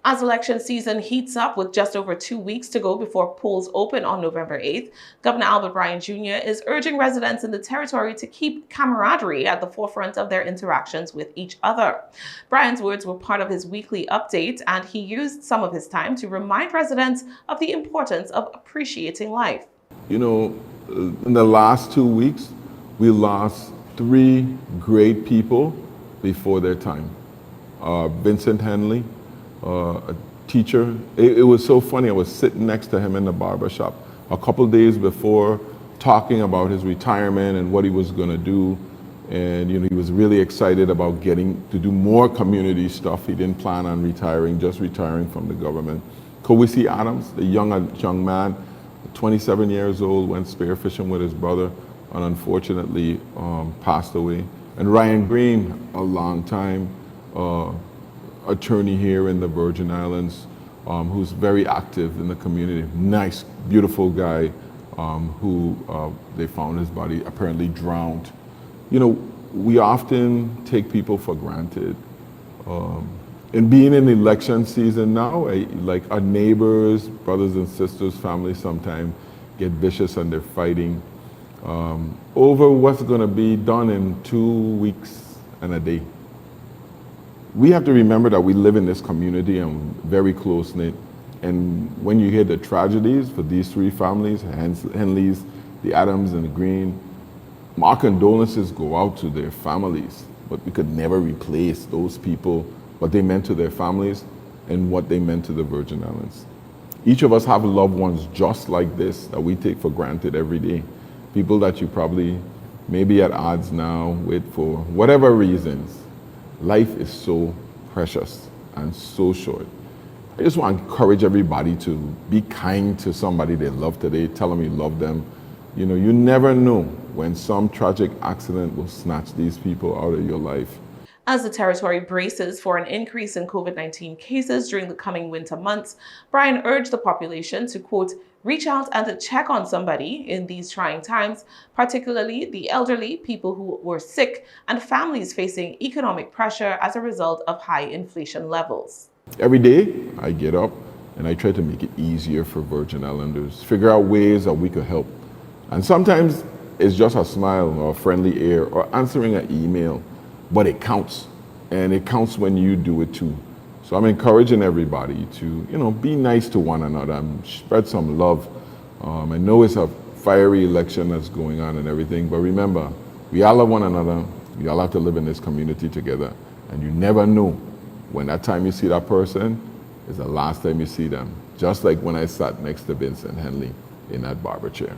As election season heats up with just over 2 weeks to go before polls open on November 8th, Governor Albert Bryan Jr. is urging residents in the territory to keep camaraderie at the forefront of their interactions with each other. Bryan's words were part of his weekly update, and he used some of his time to remind residents of the importance of appreciating life. You know, in the last 2 weeks, we lost three great people before their time. Vincent Henley, a teacher. It was so funny. I was sitting next to him in the barber shop a couple days before, talking about his retirement and what he was going to do. And he was really excited about getting to do more community stuff. He didn't plan on retiring, just retiring from the government. Kowisi Adams, the young man, 27 years old, went spearfishing with his brother and unfortunately passed away. And Ryan Green, a long time attorney here in the Virgin Islands, who's very active in the community. Nice, beautiful guy who they found his body apparently drowned. We often take people for granted. And being in election season now, like our neighbors, brothers and sisters, families sometimes get vicious and they're fighting over what's going to be done in 2 weeks and a day. We have to remember that we live in this community and very close-knit. And when you hear the tragedies for these three families, Henleys, the Adams and the Green, my condolences go out to their families, but we could never replace those people, what they meant to their families and what they meant to the Virgin Islands. Each of us have loved ones just like this that we take for granted every day. People that you probably may be at odds now with for whatever reasons. Life is so precious and so short. I just want to encourage everybody to be kind to somebody they love today. Tell them you love them. You never know when some tragic accident will snatch these people out of your life. As the territory braces for an increase in COVID-19 cases during the coming winter months, Bryan urged the population to, quote, reach out and to check on somebody in these trying times, particularly the elderly, people who were sick, and families facing economic pressure as a result of high inflation levels. Every day I get up and I try to make it easier for Virgin Islanders, figure out ways that we could help. And sometimes it's just a smile or a friendly air or answering an email, but it counts. And it counts when you do it too. So I'm encouraging everybody to, be nice to one another and spread some love. I know it's a fiery election that's going on and everything, but remember, we all love one another. We all have to live in this community together. And you never know when that time you see that person is the last time you see them. Just like when I sat next to Vincent Henley in that barber chair.